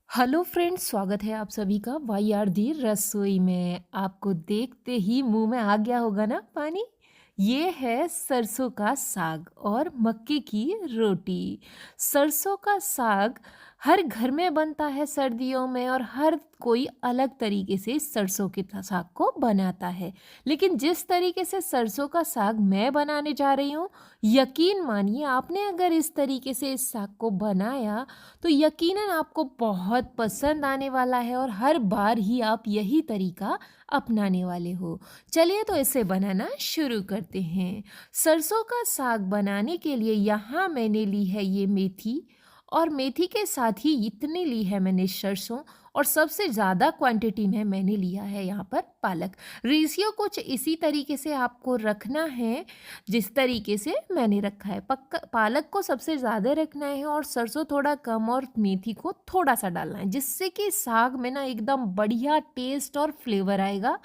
Hello friends, स्वागत है आप सभी का वाई आर दी रसोई में। आपको देखते ही मुंह में आ गया होगा ना पानी। ये है सरसों का साग और मक्के की रोटी। सरसों का साग हर घर में बनता है सर्दियों में, और हर कोई अलग तरीके से सरसों के साग को बनाता है। लेकिन जिस तरीके से सरसों का साग मैं बनाने जा रही हूँ, यकीन मानिए आपने अगर इस तरीके से इस साग को बनाया तो यकीनन आपको बहुत पसंद आने वाला है, और हर बार ही आप यही तरीका अपनाने वाले हो। चलिए तो इसे बनाना शुरू करते हैं। सरसों का साग बनाने के लिए यहाँ मैंने ली है ये मेथी, और मेथी के साथ ही इतनी ली है मैंने सरसों, और सबसे ज़्यादा क्वांटिटी में मैंने लिया है यहाँ पर पालक। रेशियो कुछ इसी तरीके से आपको रखना है जिस तरीके से मैंने रखा है। पक्का पालक को सबसे ज़्यादा रखना है और सरसों थोड़ा कम, और मेथी को थोड़ा सा डालना है, जिससे कि साग में ना एकदम बढ़िया टेस्ट और फ्लेवर आएगा।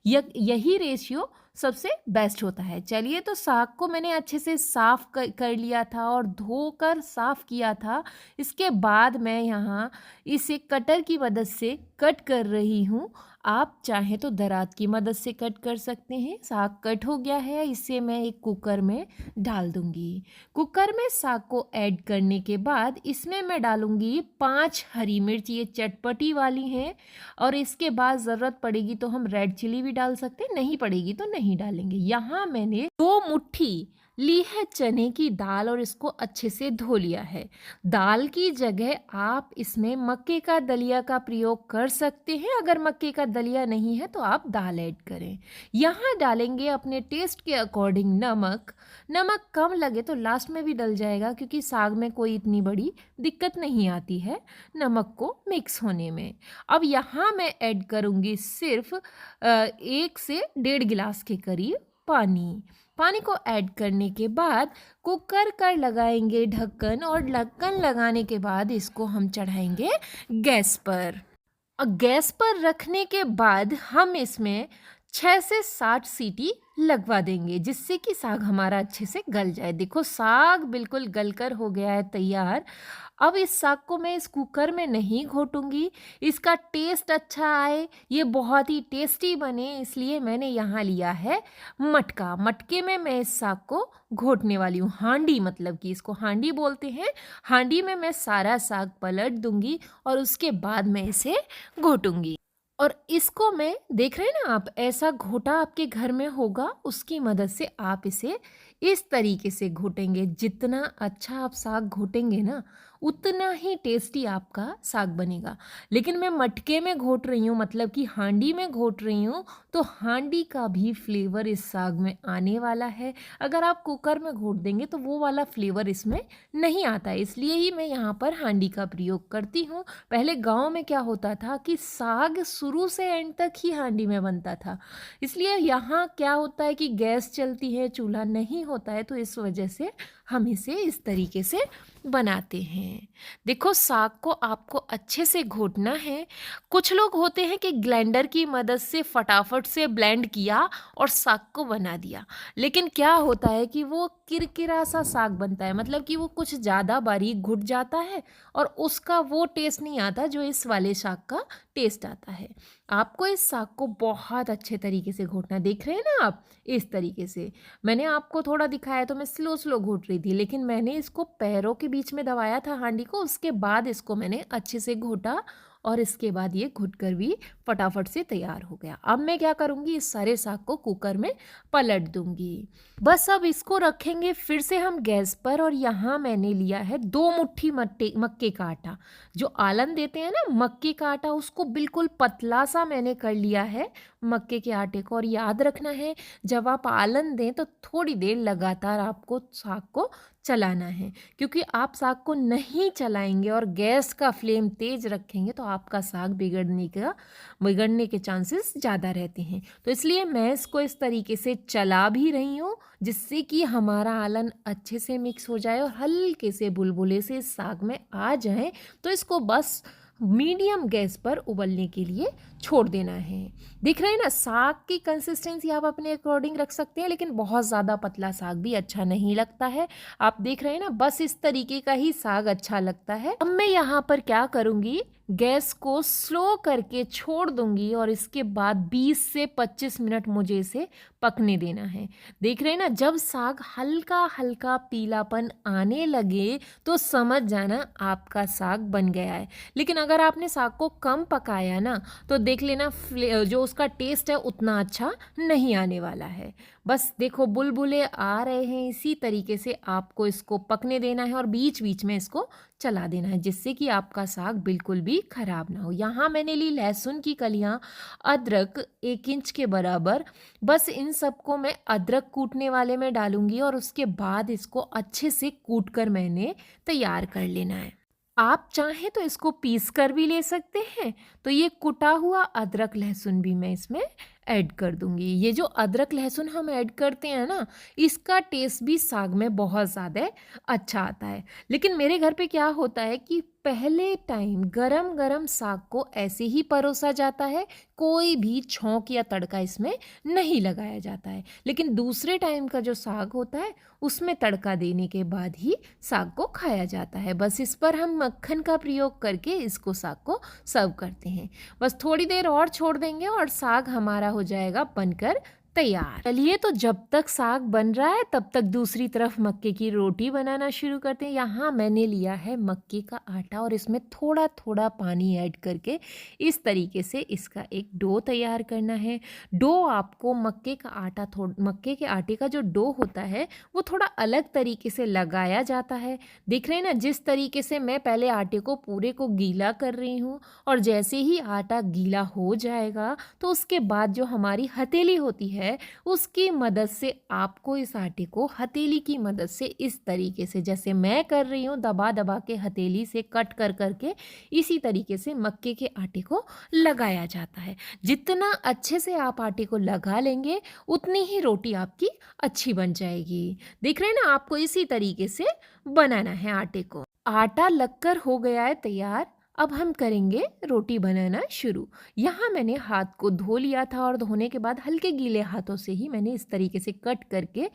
यही रेशियो सबसे बेस्ट होता है। चलिए तो साग को मैंने अच्छे से साफ़ कर लिया था और धोकर साफ़ किया था। इसके बाद मैं यहाँ इसे कटर की मदद से कट कर रही हूँ। आप चाहें तो दरात की मदद से कट कर सकते हैं। साग कट हो गया है, इसे मैं एक कुकर में डाल दूँगी। कुकर में साग को ऐड करने के बाद इसमें मैं डालूँगी 5 हरी मिर्च, ये चटपटी वाली हैं, और इसके बाद ज़रूरत पड़ेगी तो हम रेड चिली भी डाल सकते हैं, नहीं पड़ेगी तो नहीं डालेंगे। यहाँ मैंने 2 मुट्ठी ली है चने की दाल, और इसको अच्छे से धो लिया है। दाल की जगह आप इसमें मक्के का दलिया का प्रयोग कर सकते हैं। अगर मक्के का दलिया नहीं है तो आप दाल ऐड करें। यहाँ डालेंगे अपने टेस्ट के अकॉर्डिंग नमक। नमक कम लगे तो लास्ट में भी डल जाएगा, क्योंकि साग में कोई इतनी बड़ी दिक्कत नहीं आती है नमक को मिक्स होने में। अब यहाँ मैं ऐड करूँगी सिर्फ 1 से 1.5 गिलास के करीब पानी। पानी को ऐड करने के बाद कुकर का लगाएंगे ढक्कन, और ढक्कन लगाने के बाद इसको हम चढ़ाएंगे गैस पर। और गैस पर रखने के बाद हम इसमें 6 से 7 सीटी लगवा देंगे, जिससे कि साग हमारा अच्छे से गल जाए। देखो साग बिल्कुल गलकर हो गया है तैयार। अब इस साग को मैं इस कुकर में नहीं घोटूंगी, इसका टेस्ट अच्छा आए, ये बहुत ही टेस्टी बने, इसलिए मैंने यहाँ लिया है मटका। मटके में मैं इस साग को घोटने वाली हूँ। हांडी, मतलब कि इसको हांडी बोलते हैं। हांडी में मैं सारा साग पलट दूंगी और उसके बाद मैं इसे घोटूंगी। और इसको मैं, देख रहे हैं ना आप, ऐसा घोटा आपके घर में होगा, उसकी मदद से आप इसे इस तरीके से घोटेंगे। जितना अच्छा आप साग घोटेंगे ना, उतना ही टेस्टी आपका साग बनेगा। लेकिन मैं मटके में घोट रही हूँ, मतलब कि हांडी में घोट रही हूँ, तो हांडी का भी फ्लेवर इस साग में आने वाला है। अगर आप कुकर में घोट देंगे तो वो वाला फ्लेवर इसमें नहीं आता है, इसलिए ही मैं यहाँ पर हांडी का प्रयोग करती हूँ। पहले गांव में क्या होता था कि साग शुरू से एंड तक ही हांडी में बनता था, इसलिए यहाँ क्या होता है कि गैस चलती है, चूल्हा नहीं होता है, तो इस वजह से हम इसे इस तरीके से बनाते हैं। देखो साग को आपको अच्छे से घोटना है। कुछ लोग होते हैं कि ग्राइंडर की मदद से फटाफट से ब्लेंड किया और साग को बना दिया, लेकिन क्या होता है कि वो किरकिरा सा साग बनता है, मतलब कि वो कुछ ज़्यादा बारीक घुट जाता है, और उसका वो टेस्ट नहीं आता जो इस वाले साग का टेस्ट आता है। आपको इस साग को बहुत अच्छे तरीके से घोटना, देख रहे हैं ना आप, इस तरीके से। मैंने आपको थोड़ा दिखाया तो मैं स्लो स्लो घोट रही थी, लेकिन मैंने इसको पैरों के बीच में दबाया था हांडी को, उसके बाद इसको मैंने अच्छे से घोटा, और इसके बाद ये घुट कर भी फटाफट से तैयार हो गया। अब मैं क्या करूँगी, इस सारे साग को कुकर में पलट दूंगी। बस अब इसको रखेंगे फिर से हम गैस पर, और यहाँ मैंने लिया है 2 मुट्ठी मक्के का आटा। जो आलन देते हैं ना मक्के का आटा, उसको बिल्कुल पतला सा मैंने कर लिया है मक्के के आटे को। और याद रखना है, जब आप आलन दें तो थोड़ी देर लगातार आपको साग को चलाना है, क्योंकि आप साग को नहीं चलाएंगे और गैस का फ्लेम तेज रखेंगे तो आपका साग बिगड़ने के चांसेस ज़्यादा रहते हैं। तो इसलिए मैं इसको इस तरीके से चला भी रही हूँ, जिससे कि हमारा आलन अच्छे से मिक्स हो जाए और हल्के से बुलबुले से साग में आ जाए। तो इसको बस मीडियम गैस पर उबलने के लिए छोड़ देना है। दिख रहे हैं ना, साग की कंसिस्टेंसी आप अपने अकॉर्डिंग रख सकते हैं, लेकिन बहुत ज़्यादा पतला साग भी अच्छा नहीं लगता है। आप देख रहे हैं ना, बस इस तरीके का ही साग अच्छा लगता है। अब मैं यहाँ पर क्या करूँगी, गैस को स्लो करके छोड़ दूंगी और इसके बाद 20 से 25 मिनट मुझे इसे पकने देना है। देख रहे हैं ना, जब साग हल्का हल्का पीलापन आने लगे तो समझ जाना आपका साग बन गया है। लेकिन अगर आपने साग को कम पकाया ना, तो देख लेना जो उसका टेस्ट है उतना अच्छा नहीं आने वाला है। बस देखो बुलबुले आ रहे हैं, इसी तरीके से आपको इसको पकने देना है और बीच बीच में इसको चला देना है, जिससे कि आपका साग बिल्कुल भी खराब ना हो। यहाँ मैंने ली लहसुन की कलियाँ, अदरक 1 इंच के बराबर। बस इन सबको मैं अदरक कूटने वाले में डालूंगी और उसके बाद इसको अच्छे से कूट कर मैंने तैयार कर लेना है। आप चाहें तो इसको पीस कर भी ले सकते हैं। तो ये कुटा हुआ अदरक लहसुन भी मैं इसमें ऐड कर दूंगी। ये जो अदरक लहसुन हम ऐड करते हैं ना, इसका टेस्ट भी साग में बहुत ज़्यादा अच्छा आता है। लेकिन मेरे घर पे क्या होता है कि पहले टाइम गरम गरम साग को ऐसे ही परोसा जाता है, कोई भी छौंक या तड़का इसमें नहीं लगाया जाता है। लेकिन दूसरे टाइम का जो साग होता है उसमें तड़का देने के बाद ही साग को खाया जाता है। बस इस पर हम मक्खन का प्रयोग करके इसको साग को सर्व करते हैं। बस थोड़ी देर और छोड़ देंगे और साग हमारा हो जाएगा बनकर तैयार। चलिए, तो जब तक साग बन रहा है तब तक दूसरी तरफ मक्के की रोटी बनाना शुरू करते हैं। यहाँ मैंने लिया है मक्के का आटा और इसमें थोड़ा थोड़ा पानी ऐड करके इस तरीके से इसका एक डो तैयार करना है। डो आपको मक्के के आटे का जो डो होता है वो थोड़ा अलग तरीके से लगाया जाता है। देख रहे हैं ना, जिस तरीके से मैं पहले आटे को पूरे को गीला कर रही हूँ और जैसे ही आटा गीला हो जाएगा तो उसके बाद जो हमारी हथेली होती है उसकी मदद से आपको इस आटे को हथेली की मदद से इस तरीके से, जैसे मैं कर रही हूँ, दबा दबा के हथेली से कट कर करके इसी तरीके से मक्के के आटे को लगाया जाता है। जितना अच्छे से आप आटे को लगा लेंगे उतनी ही रोटी आपकी अच्छी बन जाएगी। देख रहे हैं ना, आपको इसी तरीके से बनाना है आटे को। आटा लगकर हो गया है तैयार। अब हम करेंगे रोटी बनाना शुरू। यहाँ मैंने हाथ को धो लिया था और धोने के बाद हल्के गीले हाथों से ही मैंने इस तरीके से कट करके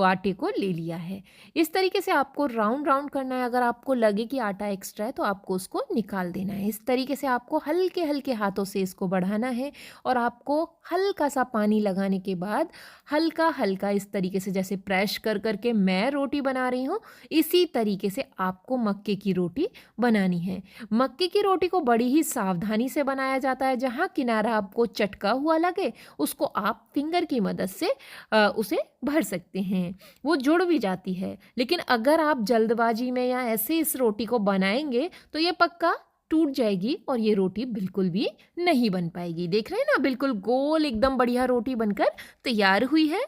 आटे को ले लिया है। इस तरीके से आपको राउंड राउंड करना है। अगर आपको लगे कि आटा एक्स्ट्रा है तो आपको उसको निकाल देना है। इस तरीके से आपको हल्के हल्के हाथों से इसको बढ़ाना है और आपको हल्का सा पानी लगाने के बाद हल्का हल्का इस तरीके से जैसे प्रेस कर करके मैं रोटी बना रही हूँ, इसी तरीके से आपको मक्के की रोटी बनानी है। मक्के की रोटी को बड़ी ही सावधानी से बनाया जाता है। जहाँ किनारा आपको चटका हुआ लगे उसको आप फिंगर की मदद से उसे भर सकते हैं, वो जुड़ भी जाती है। लेकिन अगर आप जल्दबाजी में या ऐसे इस रोटी को बनाएंगे तो ये पक्का टूट जाएगी और ये रोटी बिल्कुल भी नहीं बन पाएगी। देख रहे हैं ना, बिल्कुल गोल एकदम बढ़िया रोटी बनकर तैयार हुई है।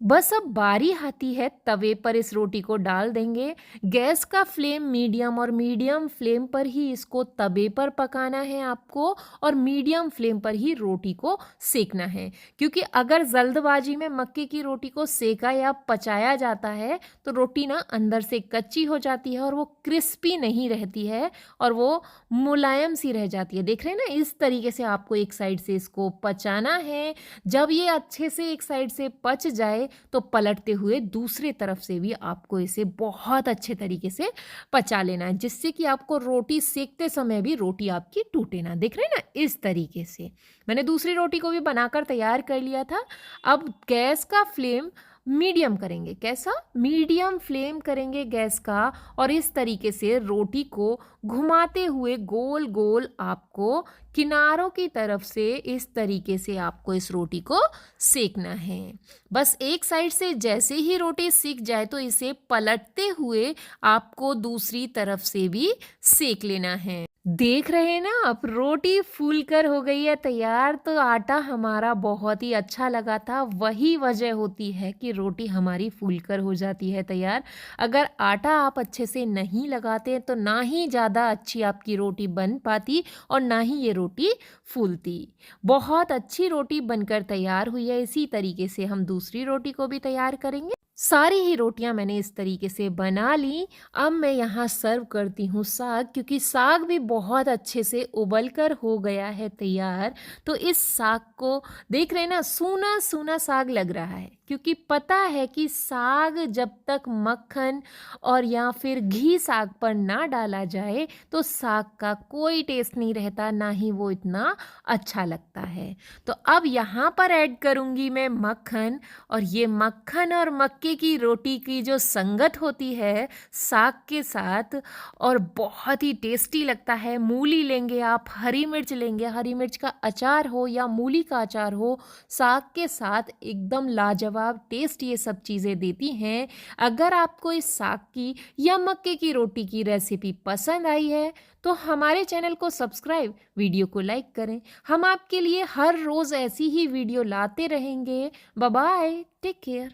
बस अब बारी आती है तवे पर इस रोटी को डाल देंगे। गैस का फ्लेम मीडियम और मीडियम फ्लेम पर ही इसको तवे पर पकाना है आपको और मीडियम फ्लेम पर ही रोटी को सेकना है। क्योंकि अगर जल्दबाजी में मक्के की रोटी को सेका या पचाया जाता है तो रोटी ना अंदर से कच्ची हो जाती है और वो क्रिस्पी नहीं रहती है और वो मुलायम सी रह जाती है। देख रहे हैं ना, इस तरीके से आपको एक साइड से इसको पचाना है। जब ये अच्छे से एक साइड से पच जाए तो पलटते हुए दूसरे तरफ से भी आपको इसे बहुत अच्छे तरीके से पचा लेना है, जिससे कि आपको रोटी सेकते समय भी रोटी आपकी टूटे ना। देख रहे हैं ना, इस तरीके से मैंने दूसरी रोटी को भी बनाकर तैयार कर लिया था। अब गैस का फ्लेम मीडियम करेंगे। कैसा? मीडियम फ्लेम करेंगे गैस का और इस तरीके से रोटी को घुमाते हुए गोल गोल आपको किनारों की तरफ से इस तरीके से आपको इस रोटी को सेकना है। बस एक साइड से जैसे ही रोटी सिक जाए तो इसे पलटते हुए आपको दूसरी तरफ से भी सेक लेना है। देख रहे हैं ना आप, रोटी फूलकर हो गई है तैयार। तो आटा हमारा बहुत ही अच्छा लगा था, वही वजह होती है कि रोटी हमारी फूलकर हो जाती है तैयार। अगर आटा आप अच्छे से नहीं लगाते तो ना ही ज़्यादा अच्छी आपकी रोटी बन पाती और ना ही ये रोटी फूलती। बहुत अच्छी रोटी बनकर तैयार हुई है। इसी तरीके से हम दूसरी रोटी को भी तैयार करेंगे। सारी ही रोटियां मैंने इस तरीके से बना ली। अब मैं यहाँ सर्व करती हूँ साग, क्योंकि साग भी बहुत अच्छे से उबल कर हो गया है तैयार। तो इस साग को देख रहे हैं ना, सूना सूना साग लग रहा है, क्योंकि पता है कि साग जब तक मक्खन और या फिर घी साग पर ना डाला जाए तो साग का कोई टेस्ट नहीं रहता, ना ही वो इतना अच्छा लगता है। तो अब यहाँ पर ऐड करूँगी मैं मक्खन, और ये मक्खन और मक्के की रोटी की जो संगत होती है साग के साथ, और बहुत ही टेस्टी लगता है। मूली लेंगे आप, हरी मिर्च लेंगे, हरी मिर्च का अचार हो या मूली का अचार हो, साग के साथ एकदम लाजवाब टेस्ट ये सब चीज़ें देती हैं। अगर आपको इस साग की या मक्के की रोटी की रेसिपी पसंद आई है तो हमारे चैनल को सब्सक्राइब, वीडियो को लाइक करें। हम आपके लिए हर रोज़ ऐसी ही वीडियो लाते रहेंगे। Bye bye, take care.